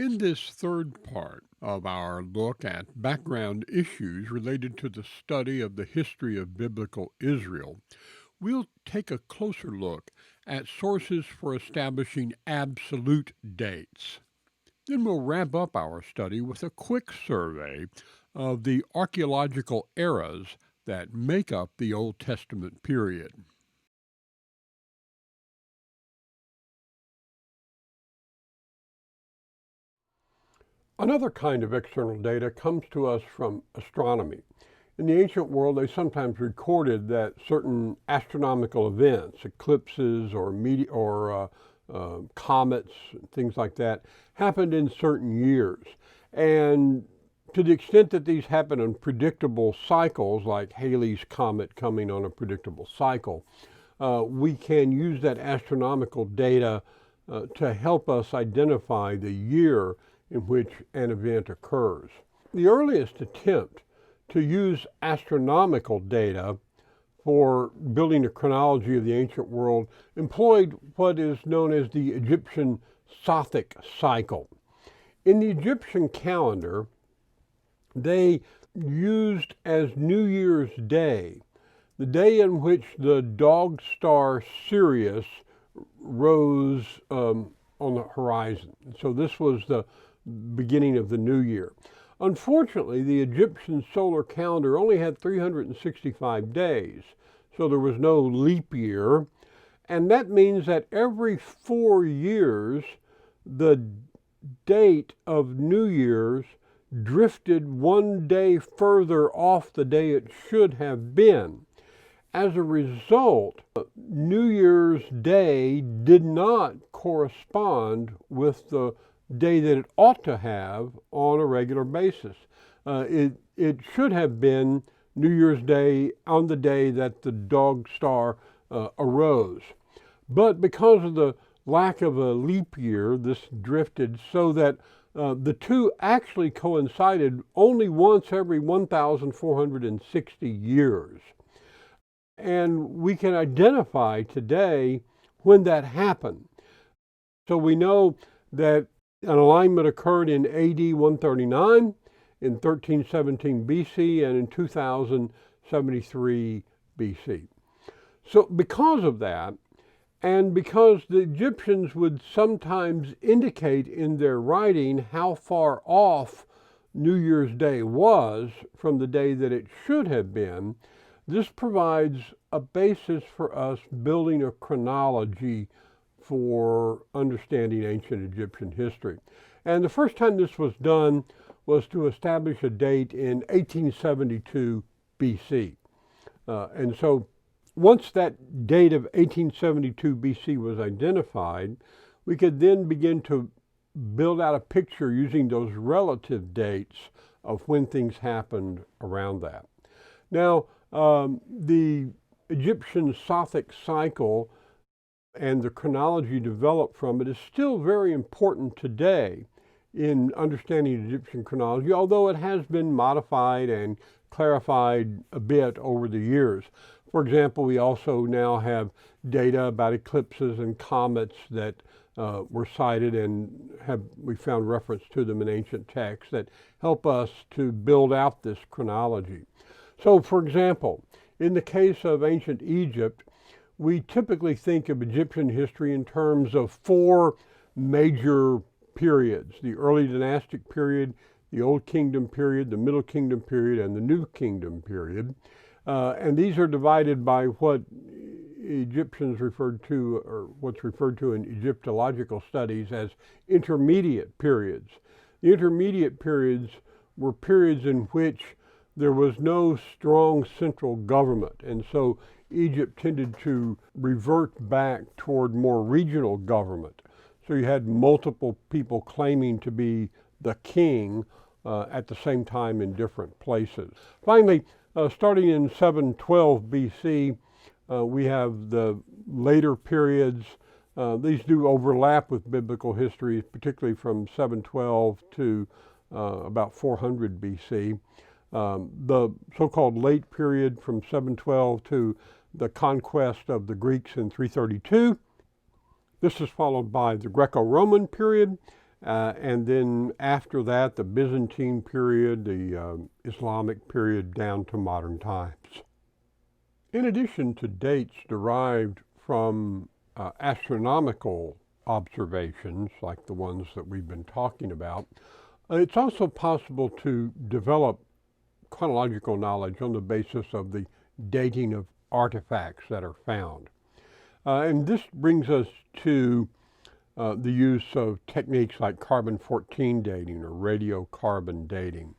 In this third part of our look at background issues related to the study of the history of biblical Israel, we'll take a closer look at sources for establishing absolute dates. Then we'll wrap up our study with a quick survey of the archaeological eras that make up the Old Testament period. Another kind of external data comes to us from astronomy. In the ancient world, they sometimes recorded that certain astronomical events, eclipses or comets, things like that, happened in certain years. And to the extent that these happen in predictable cycles, like Halley's Comet coming on a predictable cycle, we can use that astronomical data to help us identify the year in which an event occurs. The earliest attempt to use astronomical data for building a chronology of the ancient world employed what is known as the Egyptian Sothic cycle. In the Egyptian calendar, they used as New Year's Day the day in which the dog star Sirius rose on the horizon. So this was the beginning of the new year. Unfortunately, the Egyptian solar calendar only had 365 days, so there was no leap year, and that means that every 4 years, the date of New Year's drifted 1 day further off the day it should have been. As a result, New Year's Day did not correspond with the day that it ought to have on a regular basis. It should have been New Year's Day on the day that the dog star arose. But because of the lack of a leap year, this drifted so that the two actually coincided only once every 1,460 years. And we can identify today when that happened. So we know that an alignment occurred in AD 139, in 1317 BC, and in 2073 BC. So because of that, and because the Egyptians would sometimes indicate in their writing how far off New Year's Day was from the day that it should have been, this provides a basis for us building a chronology for understanding ancient Egyptian history. And the first time this was done was to establish a date in 1872 BC. And so once that date of 1872 BC was identified, we could then begin to build out a picture using those relative dates of when things happened around that. Now, the Egyptian Sothic cycle and the chronology developed from it is still very important today in understanding Egyptian chronology, although it has been modified and clarified a bit over the years. For example, we also now have data about eclipses and comets that were cited, and we found reference to them in ancient texts that help us to build out this chronology. So, for example, in the case of ancient Egypt, we typically think of Egyptian history in terms of 4 major periods: the early dynastic period, the Old Kingdom period, the Middle Kingdom period, and the New Kingdom period. And these are divided by what Egyptians referred to, or what's referred to in Egyptological studies as intermediate periods. The intermediate periods were periods in which there was no strong central government, and so Egypt tended to revert back toward more regional government. So you had multiple people claiming to be the king at the same time in different places. Finally, starting in 712 BC, we have the later periods. These do overlap with biblical history, particularly from 712 to about 400 BC. The so-called late period from 712 to the conquest of the Greeks in 332. This is followed by the Greco-Roman period, and then after that, the Byzantine period, the Islamic period down to modern times. In addition to dates derived from astronomical observations, like the ones that we've been talking about, it's also possible to develop chronological knowledge on the basis of the dating of artifacts that are found. And this brings us to the use of techniques like carbon-14 dating or radiocarbon dating.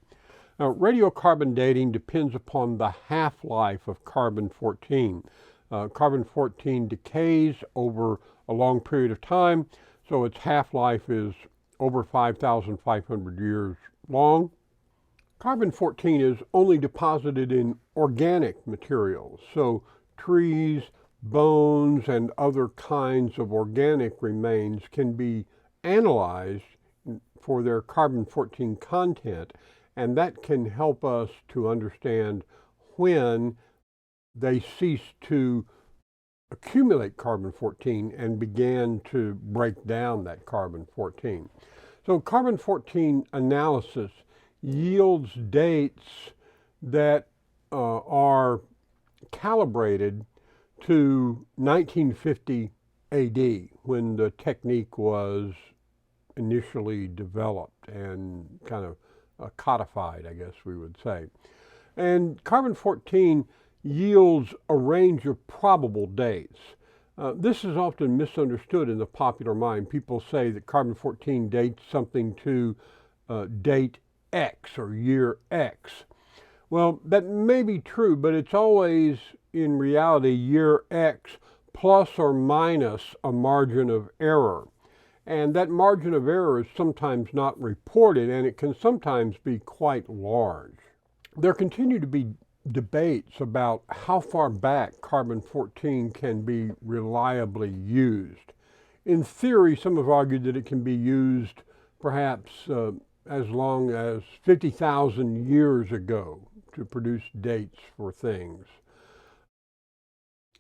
Now, radiocarbon dating depends upon the half-life of carbon-14. Carbon-14 decays over a long period of time, so its half-life is over 5,500 years long. Carbon-14 is only deposited in organic materials, so trees, bones, and other kinds of organic remains can be analyzed for their carbon-14 content, and that can help us to understand when they ceased to accumulate carbon-14 and began to break down that carbon-14. So carbon-14 analysis yields dates that are calibrated to 1950 AD, when the technique was initially developed and kind of codified, I guess we would say. And carbon-14 yields a range of probable dates. This is often misunderstood in the popular mind. People say that carbon-14 dates something to date X or year X. Well, that may be true, but it's always, in reality, year X plus or minus a margin of error. And that margin of error is sometimes not reported, and it can sometimes be quite large. There continue to be debates about how far back carbon-14 can be reliably used. In theory, some have argued that it can be used perhaps as long as 50,000 years ago to produce dates for things.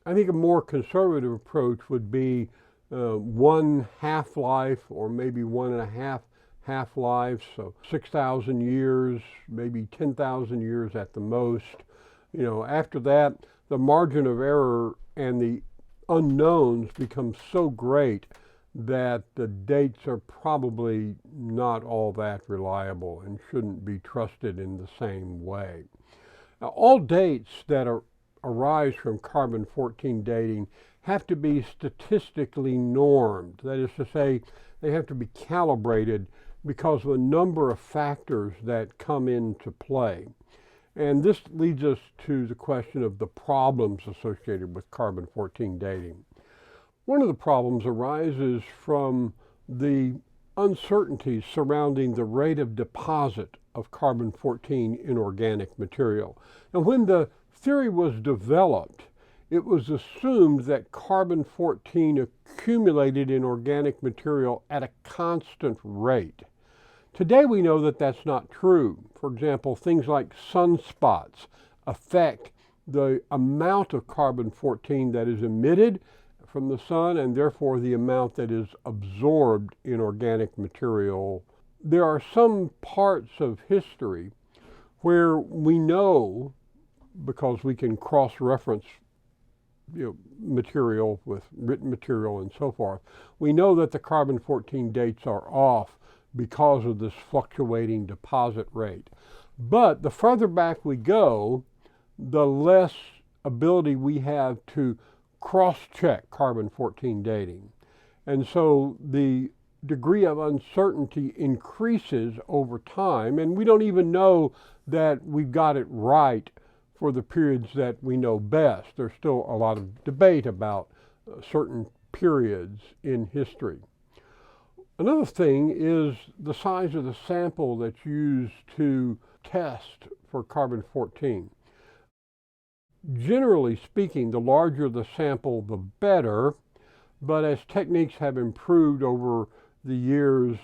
I think a more conservative approach would be one half-life, or maybe 1.5 half-lives, so 6,000 years, maybe 10,000 years at the most. You know, after that, the margin of error and the unknowns become so great that the dates are probably not all that reliable and shouldn't be trusted in the same way. Now, all dates that arise from carbon-14 dating have to be statistically normed. That is to say, they have to be calibrated because of a number of factors that come into play. And this leads us to the question of the problems associated with carbon-14 dating. One of the problems arises from the uncertainties surrounding the rate of deposit of carbon-14 in organic material. Now, when the theory was developed, it was assumed that carbon-14 accumulated in organic material at a constant rate. Today we know that that's not true. For example, things like sunspots affect the amount of carbon-14 that is emitted from the sun, and therefore the amount that is absorbed in organic material. There are some parts of history where we know, because we can cross-reference material with written material and so forth, we know that the carbon-14 dates are off because of this fluctuating deposit rate. But the further back we go, the less ability we have to cross-check carbon-14 dating. And so the degree of uncertainty increases over time, and we don't even know that we've got it right for the periods that we know best. There's still a lot of debate about certain periods in history. Another thing is the size of the sample that's used to test for carbon-14. Generally speaking, the larger the sample, the better, but as techniques have improved over the years,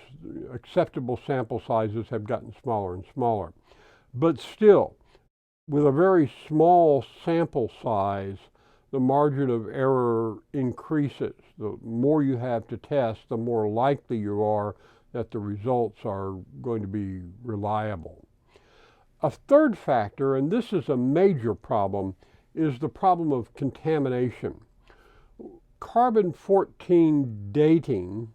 acceptable sample sizes have gotten smaller and smaller. But still, with a very small sample size, the margin of error increases. The more you have to test, the more likely you are that the results are going to be reliable. A third factor, and this is a major problem, is the problem of contamination. Carbon-14 dating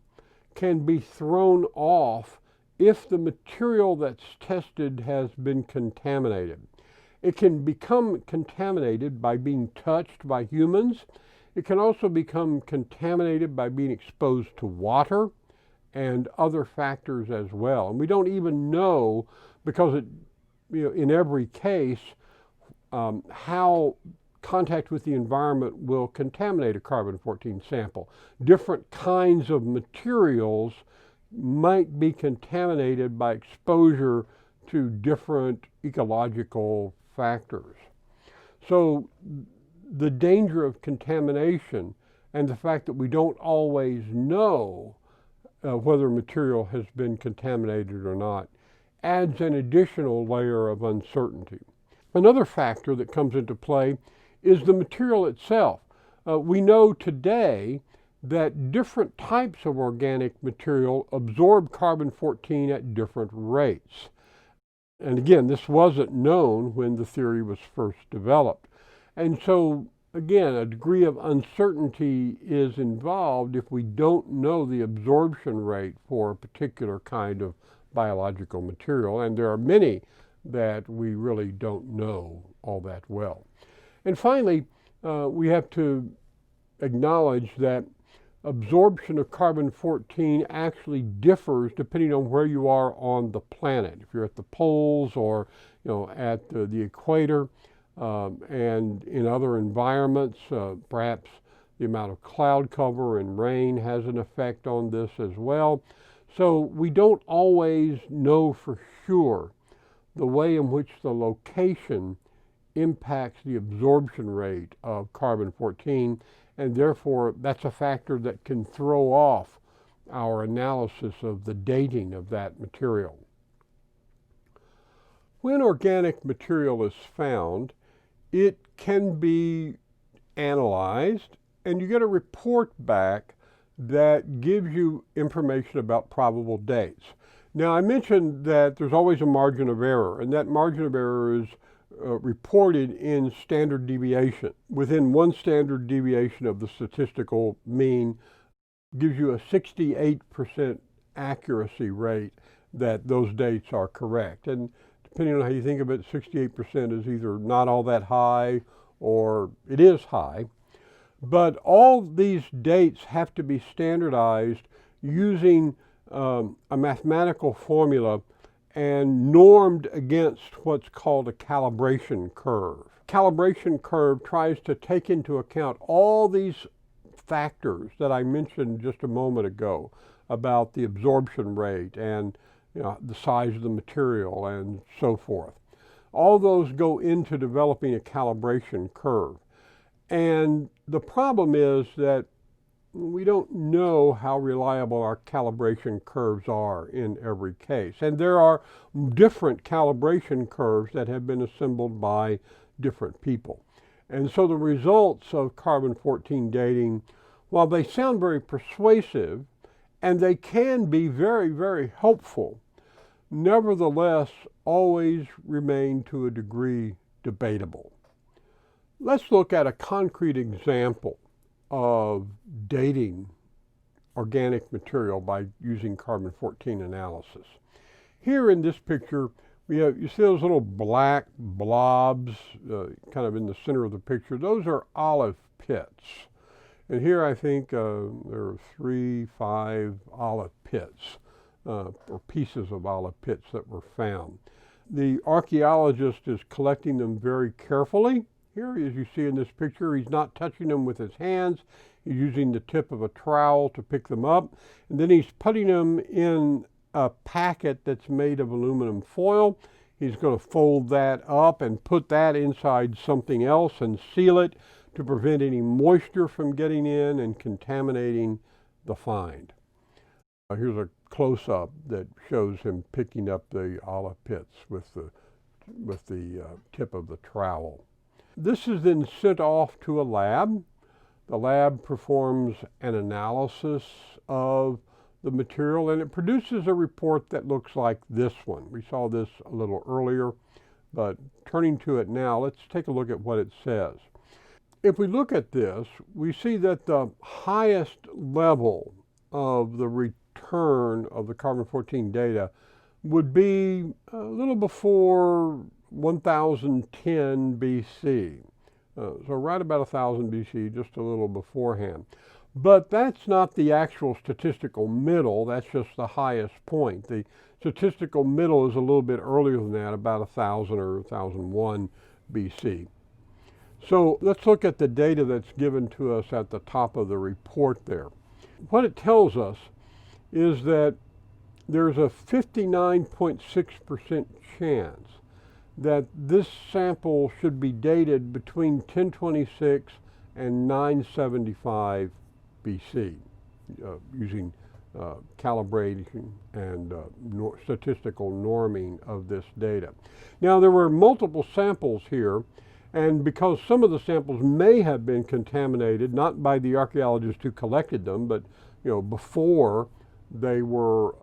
can be thrown off if the material that's tested has been contaminated. It can become contaminated by being touched by humans. It can also become contaminated by being exposed to water and other factors as well. And we don't even know, because in every case, how contact with the environment will contaminate a carbon-14 sample. Different kinds of materials might be contaminated by exposure to different ecological factors. So the danger of contamination and the fact that we don't always know whether material has been contaminated or not adds an additional layer of uncertainty. Another factor that comes into play is the material itself. We know today that different types of organic material absorb carbon-14 at different rates. And again, this wasn't known when the theory was first developed. And so, again, a degree of uncertainty is involved if we don't know the absorption rate for a particular kind of biological material. And there are many that we really don't know all that well. And finally, we have to acknowledge that absorption of carbon-14 actually differs depending on where you are on the planet. If you're at the poles or at the equator, and in other environments, perhaps the amount of cloud cover and rain has an effect on this as well. So we don't always know for sure the way in which the location impacts the absorption rate of carbon-14, and therefore that's a factor that can throw off our analysis of the dating of that material. When organic material is found, it can be analyzed, and you get a report back that gives you information about probable dates. Now, I mentioned that there's always a margin of error, and that margin of error is reported in standard deviation. Within one standard deviation of the statistical mean gives you a 68% accuracy rate that those dates are correct. And depending on how you think of it, 68% is either not all that high or it is high. But all these dates have to be standardized using a mathematical formula and normed against what's called a calibration curve. Calibration curve tries to take into account all these factors that I mentioned just a moment ago about the absorption rate and the size of the material and so forth. All those go into developing a calibration curve. And the problem is that we don't know how reliable our calibration curves are in every case. And there are different calibration curves that have been assembled by different people. And so the results of carbon-14 dating, while they sound very persuasive, and they can be very, very helpful, nevertheless always remain to a degree debatable. Let's look at a concrete example of dating organic material by using carbon-14 analysis. Here in this picture, you see those little black blobs kind of in the center of the picture. Those are olive pits. And here I think there are 3-5 olive pits, or pieces of olive pits that were found. The archaeologist is collecting them very carefully. Here, as you see in this picture, he's not touching them with his hands. He's using the tip of a trowel to pick them up. And then he's putting them in a packet that's made of aluminum foil. He's going to fold that up and put that inside something else and seal it to prevent any moisture from getting in and contaminating the find. Here's a close-up that shows him picking up the olive pits with the tip of the trowel. This is then sent off to a lab. The lab performs an analysis of the material, and it produces a report that looks like this one. We saw this a little earlier, but turning to it now, let's take a look at what it says. If we look at this, we see that the highest level of the return of the carbon-14 data would be a little before 1010 BC. So right about 1000 BC, just a little beforehand. But that's not the actual statistical middle, that's just the highest point. The statistical middle is a little bit earlier than that, about 1000 or 1001 BC. So let's look at the data that's given to us at the top of the report there. What it tells us is that there's a 59.6% chance that this sample should be dated between 1026 and 975 BC, using calibration and statistical norming of this data. Now, there were multiple samples here, and because some of the samples may have been contaminated, not by the archaeologists who collected them, but before they were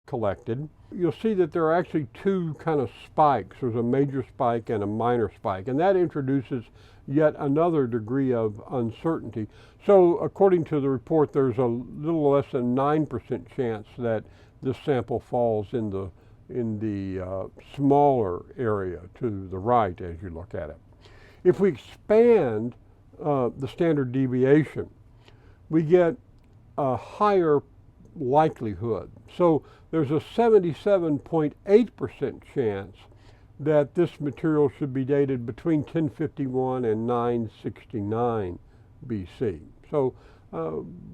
collected, you'll see that there are actually two kind of spikes. There's a major spike and a minor spike, and that introduces yet another degree of uncertainty. So according to the report, there's a little less than 9% chance that this sample falls in the smaller area to the right as you look at it. If we expand the standard deviation, we get a higher likelihood. So there's a 77.8% chance that this material should be dated between 1051 and 969 BC. So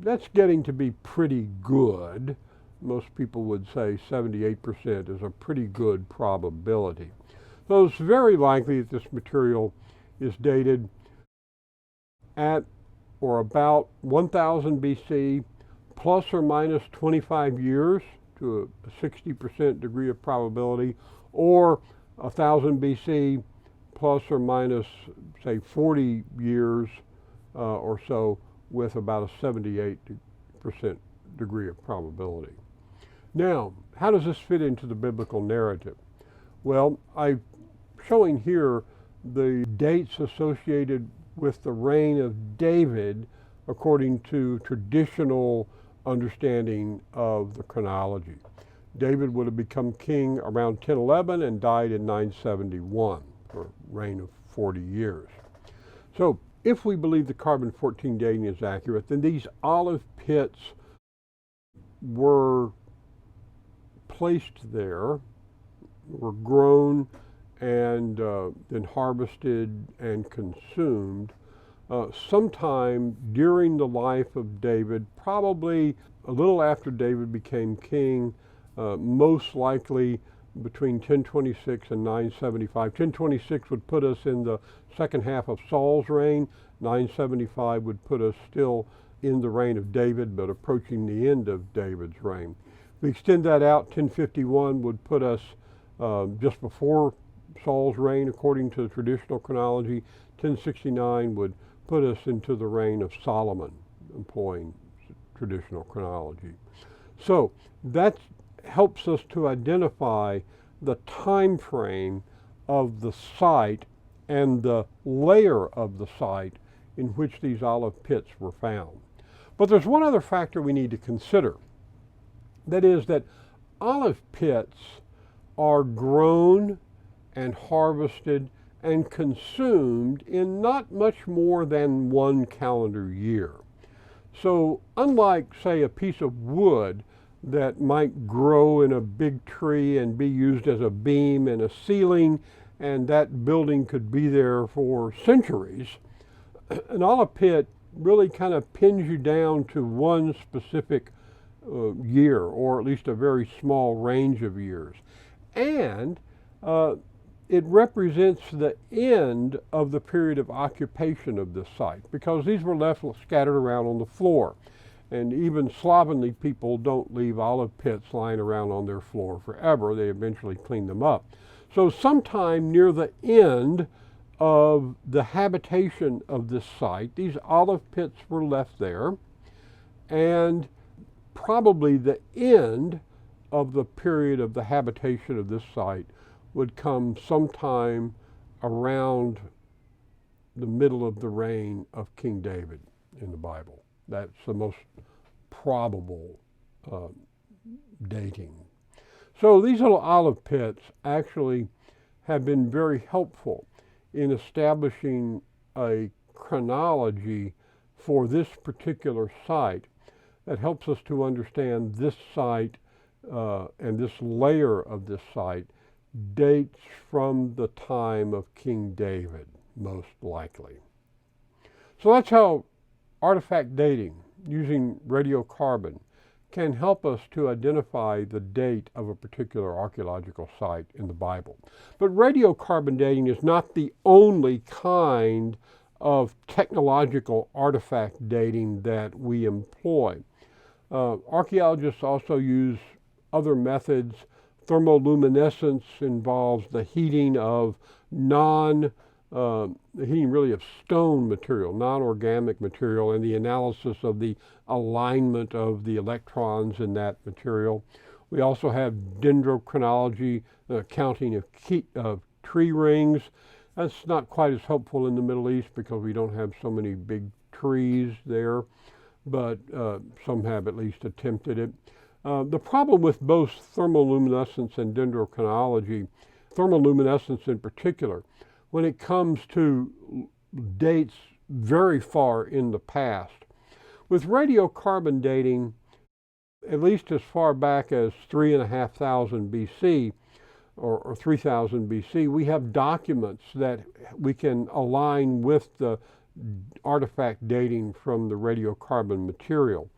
that's getting to be pretty good. Most people would say 78% is a pretty good probability. So it's very likely that this material is dated at or about 1000 BC, plus or minus 25 years to a 60% degree of probability, or 1000 BC plus or minus, say, 40 years or so with about a 78% degree of probability. Now, how does this fit into the biblical narrative? Well, I'm showing here the dates associated with the reign of David according to traditional understanding of the chronology. David would have become king around 1011 and died in 971 for a reign of 40 years. So if we believe the carbon-14 dating is accurate, then these olive pits were placed there, were grown and then harvested and consumed sometime during the life of David, probably a little after David became king, most likely between 1026 and 975. 1026 would put us in the second half of Saul's reign. 975 would put us still in the reign of David, but approaching the end of David's reign. If we extend that out, 1051 would put us just before Saul's reign, according to the traditional chronology. 1069 would put us into the reign of Solomon, employing traditional chronology. So that helps us to identify the time frame of the site and the layer of the site in which these olive pits were found. But there's one other factor we need to consider. That is that olive pits are grown and harvested and consumed in not much more than one calendar year. So unlike, say, a piece of wood that might grow in a big tree and be used as a beam in a ceiling, and that building could be there for centuries, an olive pit really kind of pins you down to one specific year, or at least a very small range of years. And it represents the end of the period of occupation of this site, because these were left scattered around on the floor. And even slovenly people don't leave olive pits lying around on their floor forever. They eventually clean them up. So sometime near the end of the habitation of this site, these olive pits were left there. And probably the end of the period of the habitation of this site would come sometime around the middle of the reign of King David in the Bible. That's the most probable dating. So these little olive pits actually have been very helpful in establishing a chronology for this particular site that helps us to understand this site and this layer of this site dates from the time of King David, most likely. So that's how artifact dating using radiocarbon can help us to identify the date of a particular archaeological site in the Bible. But radiocarbon dating is not the only kind of technological artifact dating that we employ. Archaeologists also use other methods. Thermoluminescence involves the heating of the heating really of stone material, non-organic material, and the analysis of the alignment of the electrons in that material. We also have dendrochronology, counting of tree rings. That's not quite as helpful in the Middle East because we don't have so many big trees there, but some have at least attempted it. The problem with both thermoluminescence and dendrochronology, thermoluminescence in particular, when it comes to dates very far in the past. With radiocarbon dating, at least as far back as 3,500 BC or 3000 BC, we have documents that we can align with the artifact dating from the radiocarbon material.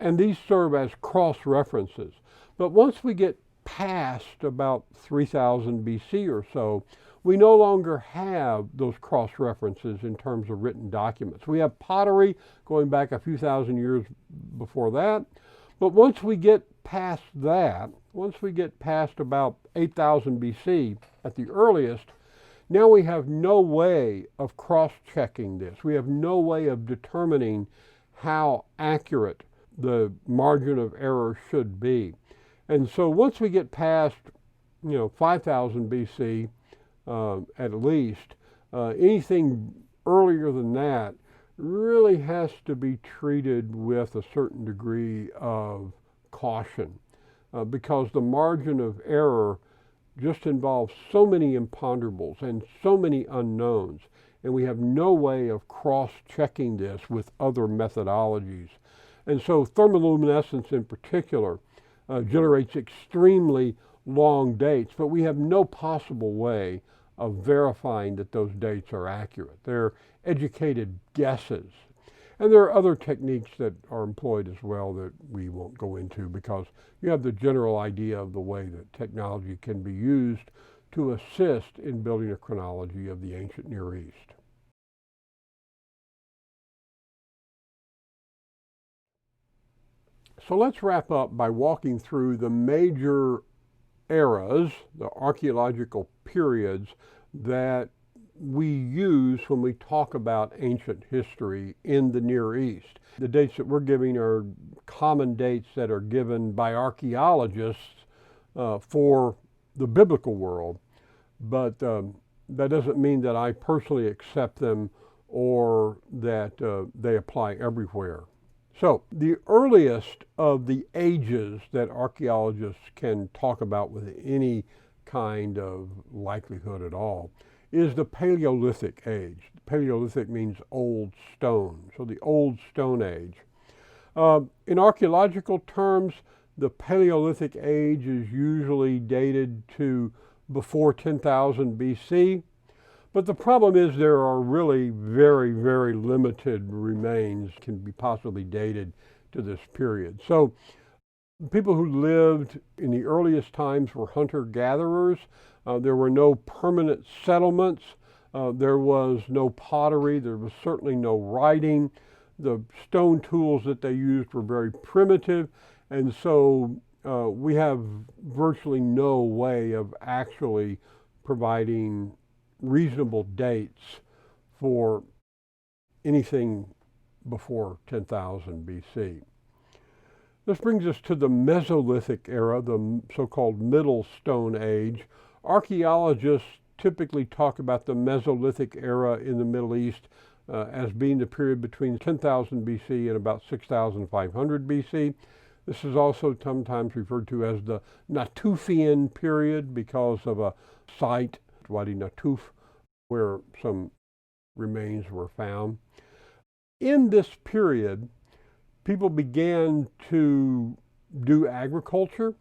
And these serve as cross-references. But once we get past about 3000 BC or so, we no longer have those cross-references in terms of written documents. We have pottery going back a few thousand years before that, but once we get past that, once we get past about 8000 BC at the earliest, now we have no way of cross-checking this. We have no way of determining how accurate the margin of error should be. And so once we get past, 5000 BC, at least, anything earlier than that really has to be treated with a certain degree of caution because the margin of error just involves so many imponderables and so many unknowns, and we have no way of cross-checking this with other methodologies. And so thermoluminescence in particular generates extremely long dates, but we have no possible way of verifying that those dates are accurate. They're educated guesses. And there are other techniques that are employed as well that we won't go into because you have the general idea of the way that technology can be used to assist in building a chronology of the ancient Near East. So let's wrap up by walking through the major eras, the archaeological periods that we use when we talk about ancient history in the Near East. The dates that we're giving are common dates that are given by archaeologists for the biblical world, but that doesn't mean that I personally accept them or that they apply everywhere. So the earliest of the ages that archaeologists can talk about with any kind of likelihood at all is the Paleolithic Age. Paleolithic means old stone, so the Old Stone Age. In archaeological terms, the Paleolithic Age is usually dated to before 10,000 BC. But the problem is there are really very, very limited remains can be possibly dated to this period. So people who lived in the earliest times were hunter-gatherers. There were no permanent settlements. There was no pottery. There was certainly no writing. The stone tools that they used were very primitive. And so we have virtually no way of actually providing reasonable dates for anything before 10,000 BC. This brings us to the Mesolithic era, the so-called Middle Stone Age. Archaeologists typically talk about the Mesolithic era in the Middle East as being the period between 10,000 BC and about 6,500 BC. This is also sometimes referred to as the Natufian period because of a site, Wadi Natuf, where some remains were found. In this period, people began to do agriculture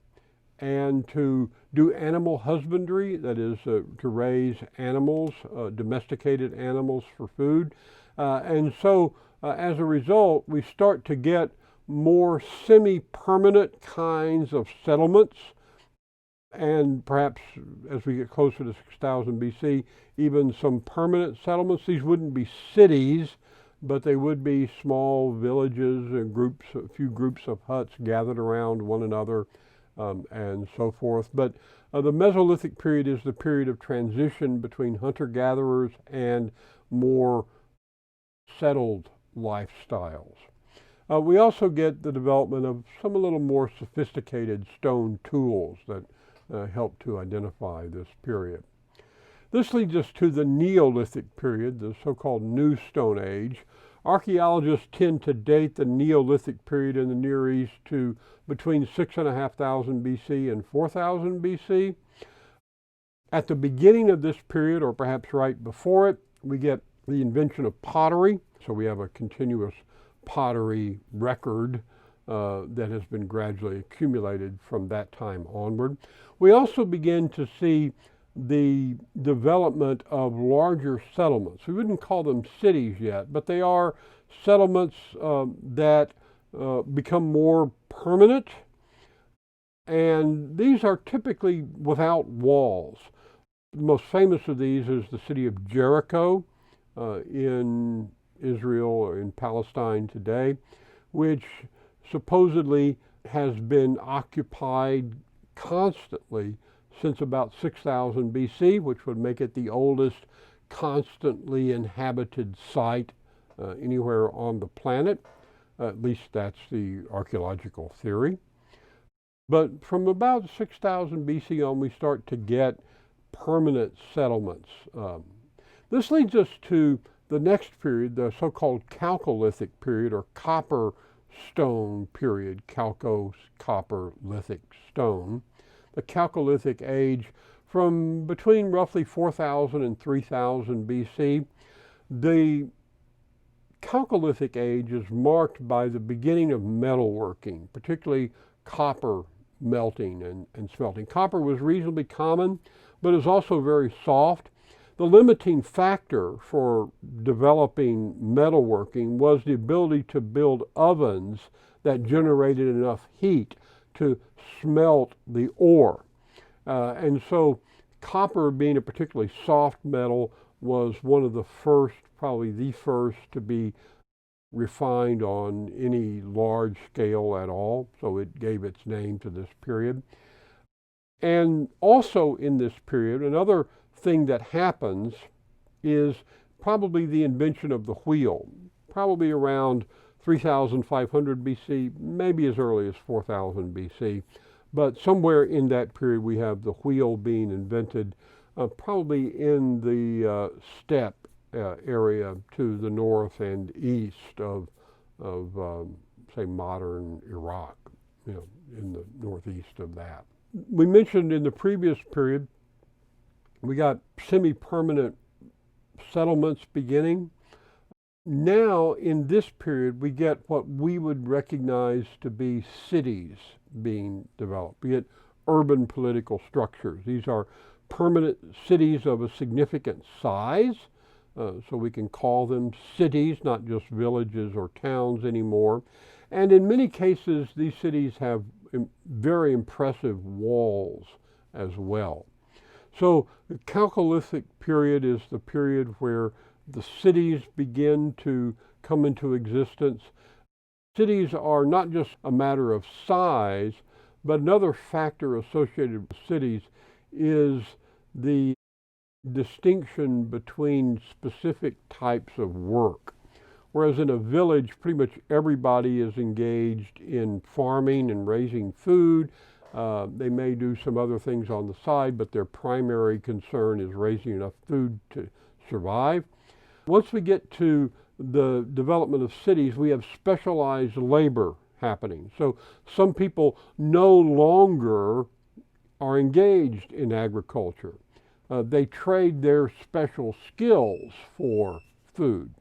and to do animal husbandry, that is, to raise animals, domesticated animals for food. And so, as a result, we start to get more semi-permanent kinds of settlements, and perhaps as we get closer to 6,000 BC, even some permanent settlements. These wouldn't be cities, but they would be small villages and groups, a few groups of huts gathered around one another, and so forth. But the Mesolithic period is the period of transition between hunter-gatherers and more settled lifestyles. We also get the development of some a little more sophisticated stone tools that help to identify this period. This leads us to the Neolithic period, the so-called New Stone Age. Archaeologists tend to date the Neolithic period in the Near East to between 6,500 BC and 4,000 BC. At the beginning of this period, or perhaps right before it, we get the invention of pottery. So we have a continuous pottery record that has been gradually accumulated from that time onward. We also begin to see the development of larger settlements. We wouldn't call them cities yet, but they are settlements that become more permanent, and these are typically without walls. The most famous of these is the city of Jericho in Israel or in Palestine today, which supposedly has been occupied constantly since about 6,000 BC, which would make it the oldest constantly inhabited site anywhere on the planet. At least that's the archaeological theory. But from about 6,000 BC on, we start to get permanent settlements. This leads us to the next period, the so-called Calcalithic period, or copper stone period, Chalco-copper-lithic stone. The Calcalithic Age, from between roughly 4,000 and 3,000 BC. The Calcalithic Age is marked by the beginning of metalworking, particularly copper melting and smelting. Copper was reasonably common, but is also very soft. The limiting factor for developing metalworking was the ability to build ovens that generated enough heat to smelt the ore. And so copper, being a particularly soft metal, was one of the first, probably the first, to be refined on any large scale at all. So it gave its name to this period. And also in this period, another thing that happens is probably the invention of the wheel, probably around 3,500 BC, maybe as early as 4,000 BC. But somewhere in that period we have the wheel being invented, probably in the steppe area to the north and east of say, modern Iraq, in the northeast of that. We mentioned in the previous period, we got semi-permanent settlements beginning. Now, in this period, we get what we would recognize to be cities being developed, be it urban political structures. These are permanent cities of a significant size, so we can call them cities, not just villages or towns anymore. And in many cases, these cities have very impressive walls as well. So the Chalcolithic period is the period where the cities begin to come into existence. Cities are not just a matter of size, but another factor associated with cities is the distinction between specific types of work. whereas in a village, pretty much everybody is engaged in farming and raising food. They may do some other things on the side, but their primary concern is raising enough food to survive. Once we get to the development of cities, we have specialized labor happening. So some people no longer are engaged in agriculture. They trade their special skills for food.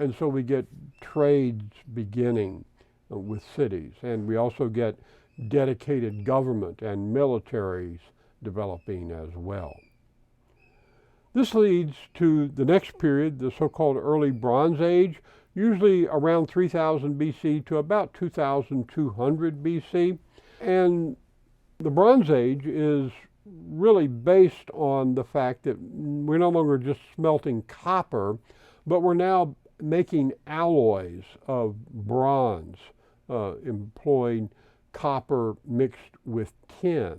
And so we get trades beginning with cities. And we also get dedicated government and militaries developing as well. This leads to the next period, the so-called Early Bronze Age, usually around 3000 BC to about 2200 BC. And the Bronze Age is really based on the fact that we're no longer just smelting copper, but we're now making alloys of bronze, employing copper mixed with tin.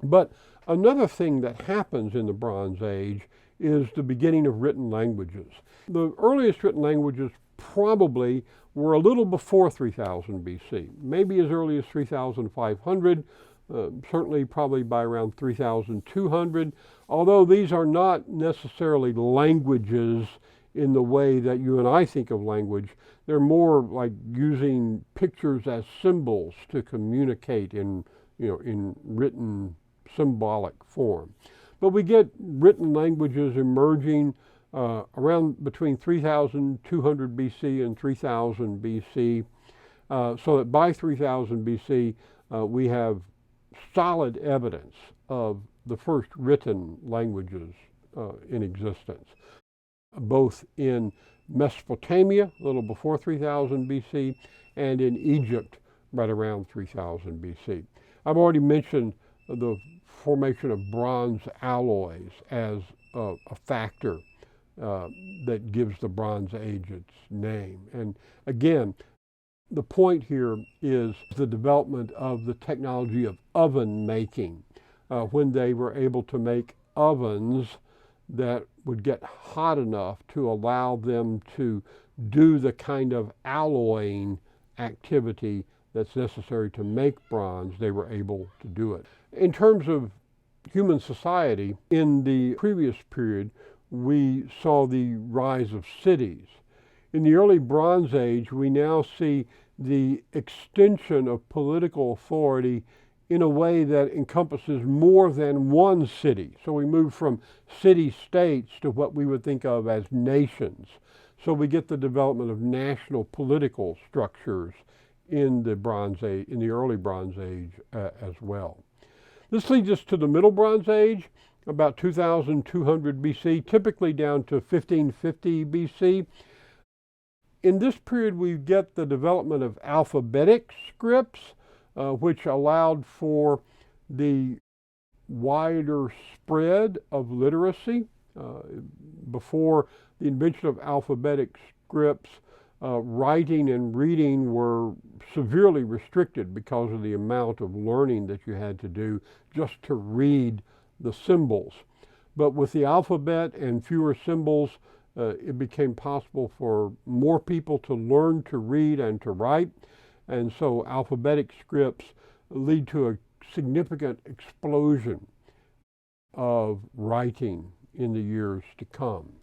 But another thing that happens in the Bronze Age is the beginning of written languages. The earliest written languages probably were a little before 3000 BC, maybe as early as 3500, certainly probably by around 3200, although these are not necessarily languages in the way that you and I think of language. They're more like using pictures as symbols to communicate in written symbolic form. But we get written languages emerging around between 3200 BC and 3000 BC, so that by 3000 BC we have solid evidence of the first written languages in existence, both in Mesopotamia, a little before 3000 BC, and in Egypt, right around 3000 BC. I've already mentioned the formation of bronze alloys as a factor that gives the Bronze Age its name. And again, the point here is the development of the technology of oven making, when they were able to make ovens that would get hot enough to allow them to do the kind of alloying activity that's necessary to make bronze. They were able to do it. In terms of human society, in the previous period, we saw the rise of cities. In the early Bronze Age, we now see the extension of political authority in a way that encompasses more than one city. So we move from city-states to what we would think of as nations. So we get the development of national political structures in the Bronze Age, in the early Bronze Age as well. This leads us to the Middle Bronze Age, about 2200 BC, typically down to 1550 BC. In this period, we get the development of alphabetic scripts, which allowed for the wider spread of literacy. Before the invention of alphabetic scripts, writing and reading were severely restricted because of the amount of learning that you had to do just to read the symbols. But with the alphabet and fewer symbols, it became possible for more people to learn to read and to write. And so alphabetic scripts lead to a significant explosion of writing in the years to come.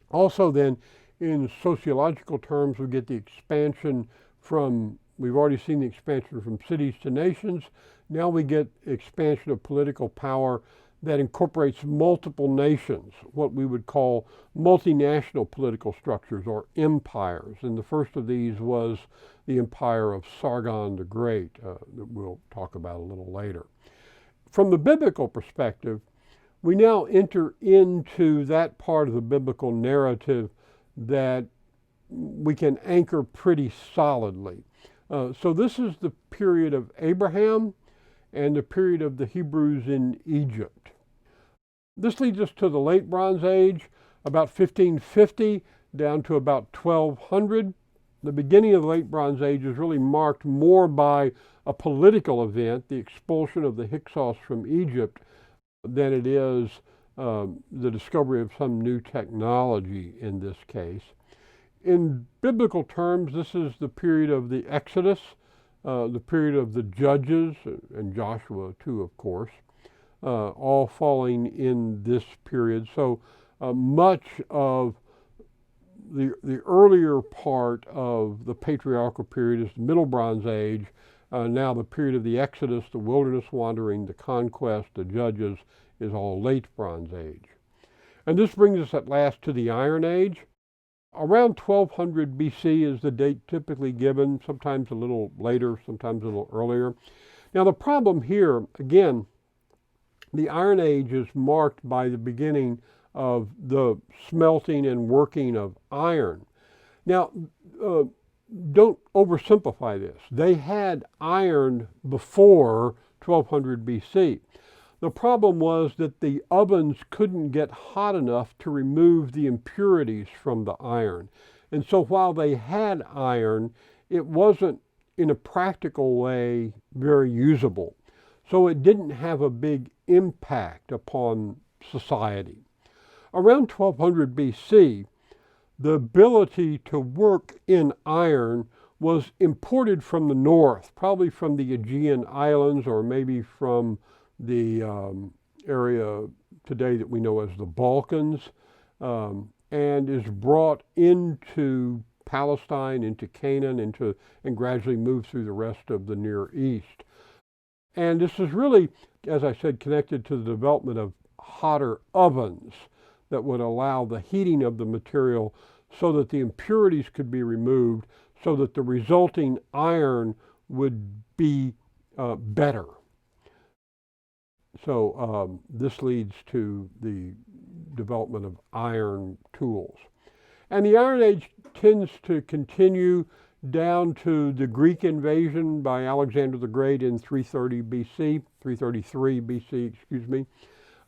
Also then, in sociological terms, we get the expansion from, we've already seen the expansion from cities to nations. Now we get expansion of political power that incorporates multiple nations, what we would call multinational political structures or empires. And the first of these was the empire of Sargon the Great, that we'll talk about a little later. From the biblical perspective, we now enter into that part of the biblical narrative that we can anchor pretty solidly. So this is the period of Abraham and the period of the Hebrews in Egypt. This leads us to the late Bronze Age, about 1550 down to about 1200. The beginning of the late Bronze Age is really marked more by a political event, the expulsion of the Hyksos from Egypt, than it is the discovery of some new technology in this case. In biblical terms, this is the period of the Exodus, the period of the Judges, and Joshua too, of course, all falling in this period. So much of the earlier part of the patriarchal period is the Middle Bronze Age. Now the period of the Exodus, the wilderness wandering, the conquest, the Judges is all late Bronze Age. And this brings us at last to the Iron Age. Around 1200 BC is the date typically given, sometimes a little later, sometimes a little earlier. Now the problem here, again, the Iron Age is marked by the beginning of the smelting and working of iron. Now, don't oversimplify this. They had iron before 1200 BC. The problem was that the ovens couldn't get hot enough to remove the impurities from the iron. And so while they had iron, it wasn't in a practical way very usable. So it didn't have a big impact upon society. Around 1200 BC, the ability to work in iron was imported from the north, probably from the Aegean Islands or maybe from the area today that we know as the Balkans, and is brought into Palestine, into Canaan, and gradually moved through the rest of the Near East. And this is really, as I said, connected to the development of hotter ovens that would allow the heating of the material so that the impurities could be removed, so that the resulting iron would be better. So this leads to the development of iron tools. And the Iron Age tends to continue down to the Greek invasion by Alexander the Great in 333 BC, excuse me,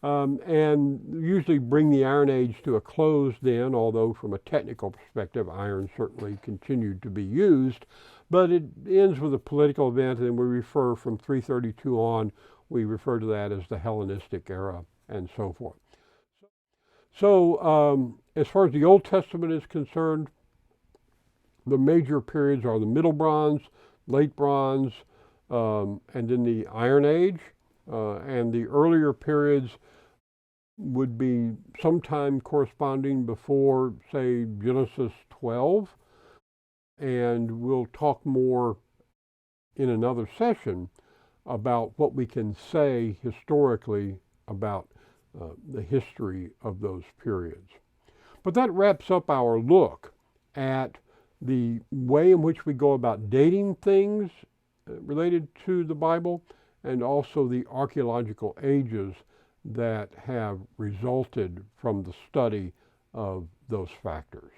and usually bring the Iron Age to a close then, although from a technical perspective, iron certainly continued to be used, but it ends with a political event, and we refer from 332 on, we refer to that as the Hellenistic era and so forth. So as far as the Old Testament is concerned, the major periods are the Middle Bronze, Late Bronze, and then the Iron Age. And the earlier periods would be sometime corresponding before, say, Genesis 12. And we'll talk more in another session about what we can say historically about the history of those periods. But that wraps up our look at the way in which we go about dating things related to the Bible, and also the archaeological ages that have resulted from the study of those factors.